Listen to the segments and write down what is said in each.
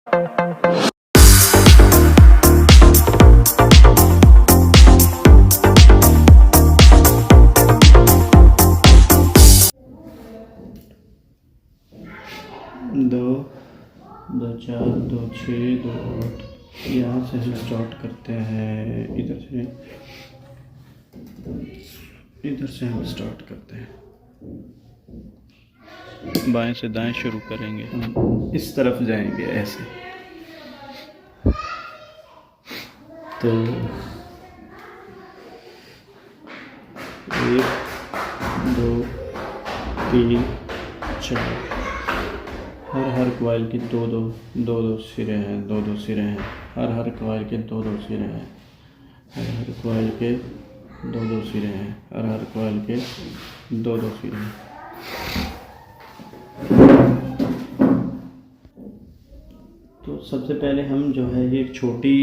दो, दो चार, दो छः, दो आठ। यहाँ से हम स्टार्ट करते हैं, इधर से हम स्टार्ट करते हैं, बाएं से दाएं शुरू करेंगे। इस तरफ जाएंगे ऐसे। तो 1 2 3 4, हर कॉइल की दो सिरे हैं, दो सिरे हैं। हर कॉइल के दो सिरे हैं। हर कॉइल के दो सिरे हैं। हर कॉइल के दो सिरे हैं। तो सबसे पहले हम जो है एक छोटी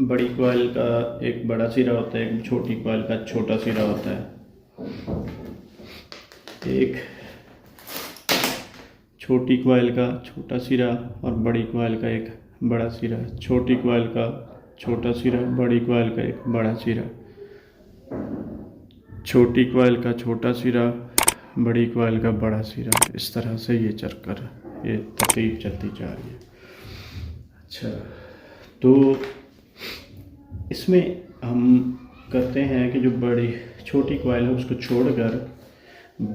बड़ी कॉइल का एक बड़ा सिरा होता है, एक छोटी कॉइल का छोटा सिरा होता है। एक छोटी कॉइल का छोटा सिरा और बड़ी कॉइल का एक बड़ा सिरा। छोटी कॉइल का छोटा सिरा, बड़ी कॉइल का एक बड़ा सिरा। छोटी कॉइल का छोटा सिरा, बड़ी कॉइल का बड़ा सिरा। इस तरह से ये चक्कर, ये तरतीब चलती जा रही है। अच्छा, तो इसमें हम करते हैं कि जो छोटी कॉइल है उसको छोड़कर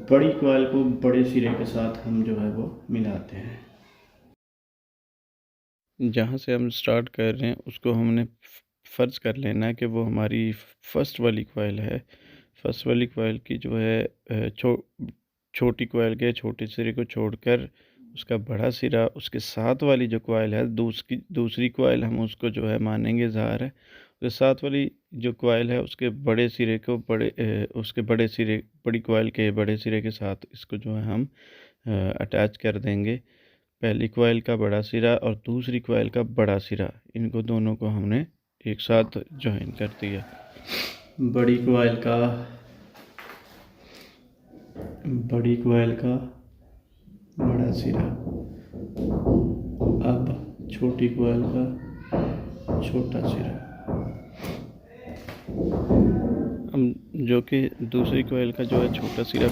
बड़ी कॉइल को बड़े सिरे के साथ हम जो है वो मिलाते हैं। जहाँ से हम स्टार्ट कर रहे हैं उसको हमने फ़र्ज़ कर लेना है कि वो हमारी फर्स्ट वाली कॉइल है। फर्स्ट वाली कॉइल की जो है छोटी कॉइल के छोटे सिरे को छोड़कर उसका बड़ा सिरा, उसके साथ वाली जो कॉइल है दूसरी कॉइल हम उसको जो है मानेंगे ज़ाहिर है। उसके साथ वाली जो कॉइल है उसके बड़े सिरे को उसके बड़े सिरे, बड़ी कॉइल के बड़े सिरे के साथ इसको जो है हम अटैच कर देंगे। पहली कॉइल का बड़ा सिरा और दूसरी कॉइल का बड़ा सिरा, इनको दोनों को हमने एक साथ ज्वाइन कर दिया। बड़ी कॉइल का बड़ा सिरा, अब छोटी कॉइल का छोटा सिरा। जो कि दूसरी कॉइल का जो है छोटा सिरा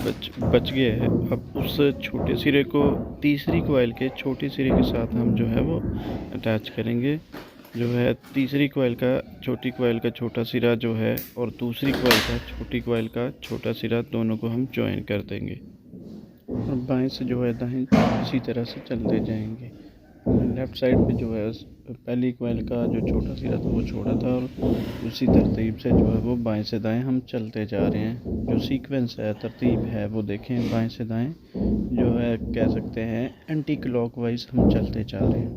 बच गया है। अब उस छोटे सिरे को तीसरी कॉइल के छोटे सिरे के साथ हम जो है वो अटैच करेंगे। जो है तीसरी कॉइल का छोटी कॉइल का छोटा सिरा जो है और दूसरी कॉइल का छोटी कॉइल का छोटा सिरा, दोनों को हम ज्वाइन कर देंगे और बाएं से जो है दाएं इसी तरह से चलते जाएंगे। लेफ़्ट साइड पे जो है पहली कॉइल का जो छोटा सिरा था वो छोड़ा था और उसी तरतीब से जो है वो बाएं से दाएं हम चलते जा रहे हैं। जो सीक्वेंस है, तरतीब है, वो देखें, बाएं से दाएं जो है कह सकते हैं एंटी क्लॉकवाइज हम चलते जा रहे हैं।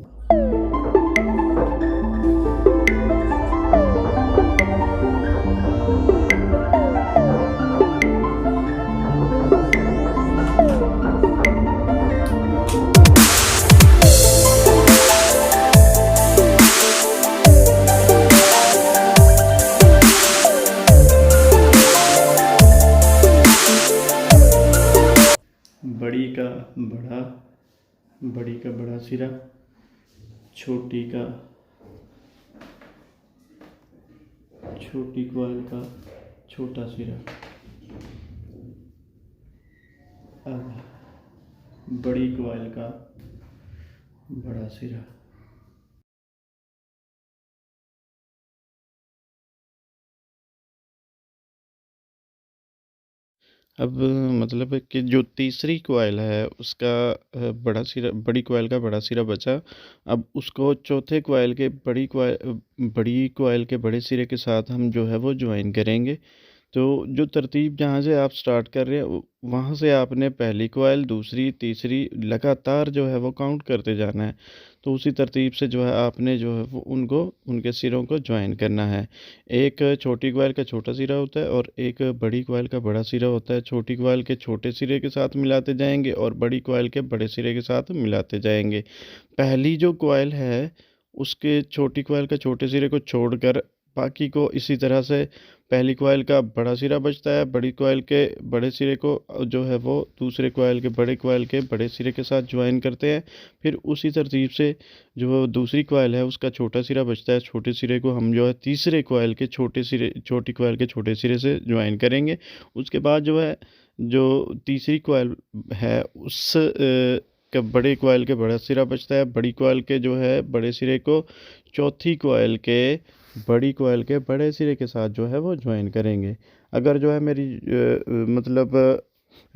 बड़ी का बड़ा सिरा, छोटी कॉइल का छोटा सिरा। अब बड़ी कॉइल का बड़ा सिरा। अब मतलब है कि जो तीसरी कॉइल है उसका बड़ा सिरा, बड़ी कॉइल का बड़ा सिरा बचा। अब उसको चौथे कॉइल के बड़ी कॉइल के बड़े सिरे के साथ हम जो है वो ज्वाइन करेंगे। तो जो तरतीब जहाँ से आप स्टार्ट कर रहे हैं वहाँ से आपने पहली कॉइल, दूसरी, तीसरी लगातार जो है वो काउंट करते जाना है। तो उसी तरतीब से जो है आपने जो है वो उनके सिरों को ज्वाइन करना है। एक छोटी कॉइल का छोटा सिरा होता है और एक बड़ी कॉइल का बड़ा सिरा होता है। छोटी कॉइल के छोटे सिरे के साथ मिलाते जाएंगे और बड़ी कॉइल के बड़े सिरे के साथ मिलाते जाएंगे। पहली जो कॉइल है उसके छोटी कॉइल का छोटे सिरे को छोड़कर बाकी को इसी तरह से पहली कॉइल का बड़ा सिरा बचता है, बड़ी कॉइल के बड़े सिरे को जो है वो दूसरे कॉइल के बड़े सिरे के साथ ज्वाइन करते हैं। फिर उसी तरतीब से जो दूसरी कॉइल है उसका छोटा सिरा बचता है, छोटे सिरे को हम जो है तीसरे कॉइल के छोटी कॉइल के छोटे सिरे से ज्वाइन करेंगे। उसके बाद जो है जो तीसरी कॉइल है उस का बड़े कॉइल के बड़ा सिरा बचता है, बड़ी कॉइल के जो है बड़े सिरे को चौथी कॉइल के बड़ी कॉइल के बड़े सिरे के साथ जो है वो ज्वाइन करेंगे। अगर जो है मेरी मतलब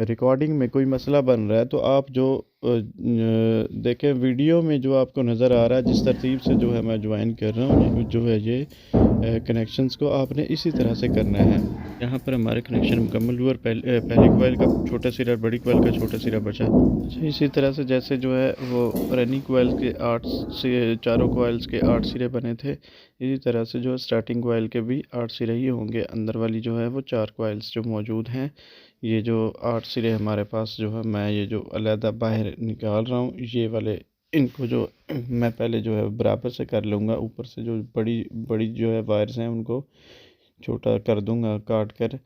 रिकॉर्डिंग में कोई मसला बन रहा है तो आप जो देखें वीडियो में जो आपको नज़र आ रहा है जिस तरतीब से जो है मैं ज्वाइन कर रहा हूँ जो है ये कनेक्शंस को आपने इसी तरह से करना है। यहाँ पर हमारे कनेक्शन मुकम्मल हुए और पहली कॉइल का छोटा सिरा बड़ी कॉइल का छोटा सिरा बचा। अच्छा, इसी तरह से जैसे जो है वो रनिंग कॉइल्स के 8 से चारों कॉइल्स के 8 सिरे बने थे, इसी तरह से जो स्टार्टिंग कॉइल के भी 8 सिरे ही होंगे। अंदर वाली जो है वो 4 कॉइल्स जो मौजूद हैं, ये जो 8 सिरे हमारे पास जो है मैं ये जो अलहदा बाहर निकाल रहा हूँ, ये वाले इनको जो मैं पहले जो है बराबर से कर लूँगा। ऊपर से जो बड़ी बड़ी जो है वायर्स हैं उनको छोटा कर दूँगा काट कर,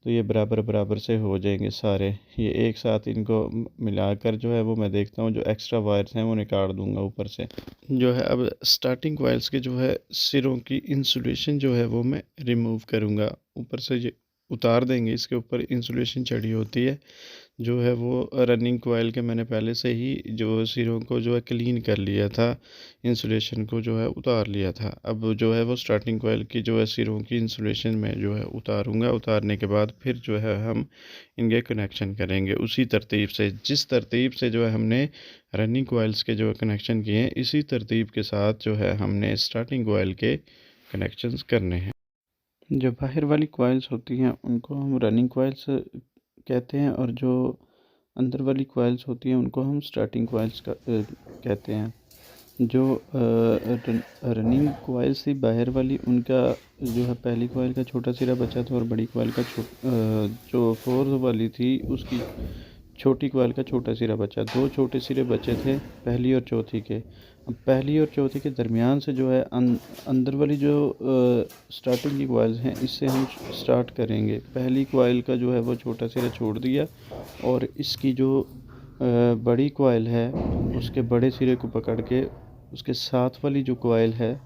तो ये बराबर से हो जाएंगे सारे। ये एक साथ इनको मिलाकर जो है वो मैं देखता हूँ जो एक्स्ट्रा वायर्स हैं वो निकाल दूँगा ऊपर से। जो है अब स्टार्टिंग कॉइल्स के जो है सिरों की इंसुलेशन जो है वो मैं रिमूव करूँगा। ऊपर से ये उतार देंगे, इसके ऊपर इंसुलेशन चढ़ी होती है जो है वो रनिंग कॉइल के मैंने पहले से ही जो सिरों को जो है क्लीन कर लिया था, इंसुलेशन को जो है उतार लिया था। अब जो है वो स्टार्टिंग कॉइल की जो है सिरों की इंसुलेशन में जो है उतारूँगा। उतारने के बाद फिर जो है हम इनके कनेक्शन करेंगे उसी तरतीब से जिस तरतीब से जो है हमने रनिंग कॉइल्स के जो है कनेक्शन किए हैं, इसी तरतीब के साथ जो है हमने स्टार्टिंग कॉइल के कनेक्शंस करने हैं। जो बाहर वाली कॉइल्स होती हैं उनको हम रनिंग कॉइल्स कहते हैं और जो अंदर वाली कॉइल्स होती हैं उनको हम स्टार्टिंग कॉइल्स कहते हैं। जो रनिंग कॉइल्स थी बाहर वाली, उनका जो है पहली कॉइल का छोटा सिरा बचा था और बड़ी कॉइल का जो फोर्थ वाली थी उसकी छोटी कॉइल का छोटा सिरा बचा। 2 छोटे सिरे बचे थे पहली और चौथी के। अब पहली और चौथी के दरमियान से जो है अंदर वाली जो स्टार्टिंग की कॉइल्स हैं इससे हम स्टार्ट करेंगे। पहली कॉइल का जो है वो छोटा सिरा छोड़ दिया और इसकी जो बड़ी कॉइल है उसके बड़े सिरे को पकड़ के उसके साथ वाली जो कॉइल है,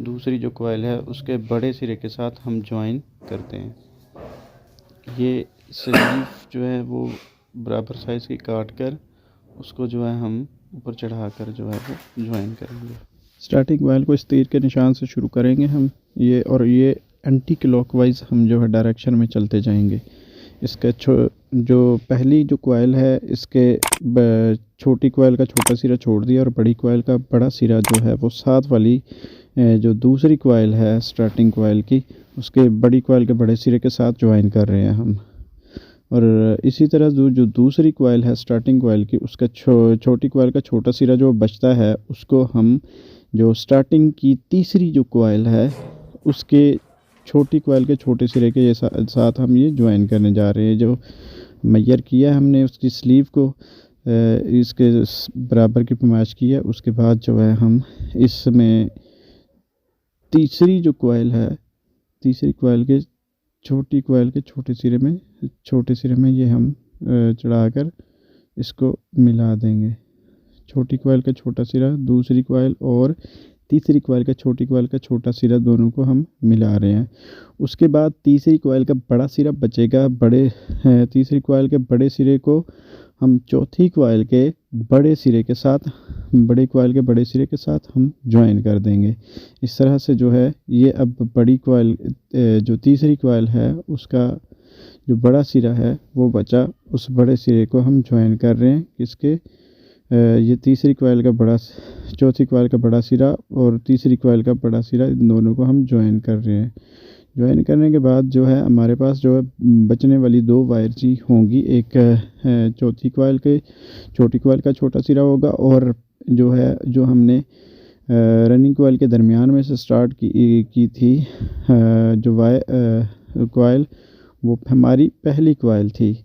दूसरी जो कॉइल है उसके बड़े सिरे के साथ हम ज्वाइन करते हैं। ये स्लीव जो है वो बराबर साइज़ की काट कर उसको जो है हम ऊपर चढ़ा कर जो है वो ज्वाइन करेंगे। स्टार्टिंग कॉइल को इस तीर के निशान से शुरू करेंगे हम ये, और ये एंटी क्लॉकवाइज हम जो है डायरेक्शन में चलते जाएंगे। इसका जो पहली जो कॉइल है इसके छोटी कॉइल का छोटा सिरा छोड़ दिया और बड़ी कॉइल का बड़ा सिरा जो है वो साथ वाली जो दूसरी कॉइल है स्टार्टिंग कॉइल की उसके बड़ी कॉइल के बड़े सिरे के साथ ज्वाइन कर रहे हैं हम। और इसी तरह जो दूसरी कॉइल है स्टार्टिंग कॉइल की उसका छोटी कॉइल का छोटा सिरा जो बचता है उसको हम जो स्टार्टिंग की तीसरी जो कॉइल है उसके छोटी कॉइल के छोटे सिरे के साथ हम ये ज्वाइन करने जा रहे हैं। जो मेजर किया हमने उसकी स्लीव को इसके बराबर की पैमाइश की है। उसके बाद जो है हम इसमें तीसरी जो कॉइल है तीसरी कॉइल के छोटी कॉइल के छोटे सिरे में ये हम चढ़ाकर इसको मिला देंगे। छोटी कॉइल का छोटा सिरा, दूसरी कॉइल और तीसरी कॉइल का छोटी कॉइल का छोटा सिरा दोनों को हम मिला रहे हैं। उसके बाद तीसरी कॉइल का बड़ा सिरा बचेगा। तीसरी कॉइल के बड़े सिरे को हम चौथी कॉइल के बड़े सिरे के साथ बड़ी कॉइल के बड़े सिरे के साथ हम ज्वाइन कर देंगे। इस तरह से जो है ये अब बड़ी कॉइल जो तीसरी कॉइल है उसका जो बड़ा सिरा है वो बचा, उस बड़े सिरे को हम ज्वाइन कर रहे हैं। इसके ये तीसरी कॉइल का चौथी कॉइल का बड़ा सिरा और तीसरी कॉइल का बड़ा सिरा, इन दोनों को हम ज्वाइन कर रहे हैं। ज्वाइन करने के बाद जो है हमारे पास जो है बचने वाली 2 वायर्स ही होंगी। एक छोटी कॉइल का छोटा सिरा होगा और जो हमने रनिंग कॉइल के दरमियान में से स्टार्ट की थी जो कॉइल वो हमारी पहली कॉइल थी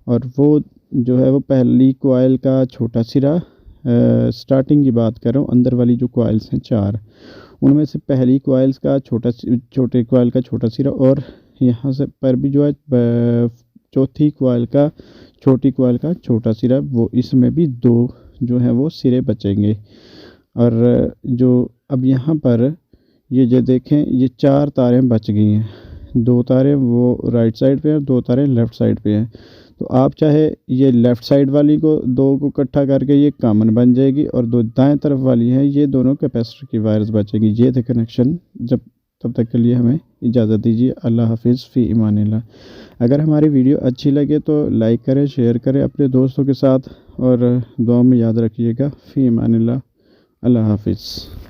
और वो जो है वो पहली कॉइल का छोटा सिरा स्टार्टिंग की बात कर रहा हूँ, अंदर वाली जो कॉइल्स हैं 4, उनमें से पहली कॉइल्स का छोटे कॉइल का छोटा सिरा, और यहाँ से पर भी जो है चौथी कॉइल का छोटी कॉइल का छोटा सिरा, वो इसमें भी 2 जो है वो सिरे बचेंगे। और जो अब यहाँ पर ये जो देखें, ये 4 तारें बच गई हैं, 2 तारें वो राइट साइड पे हैं, 2 तारें लेफ़्ट साइड पे हैं। तो आप चाहे ये लेफ़्ट साइड वाली को 2 को इकट्ठा करके ये कॉमन बन जाएगी, और 2 दाएं तरफ वाली है, ये दोनों कैपेसिटर की वायर्स बचेंगी। ये थे कनेक्शन। तब तक के लिए हमें इजाज़त दीजिए। अल्लाह हाफिज़, फ़ी इमानिल्लाह। अगर हमारी वीडियो अच्छी लगे तो लाइक करें, शेयर करें अपने दोस्तों के साथ, और दुआ में याद रखिएगा। फ़ी इमानिल्लाह। अल्लाह हाफिज़।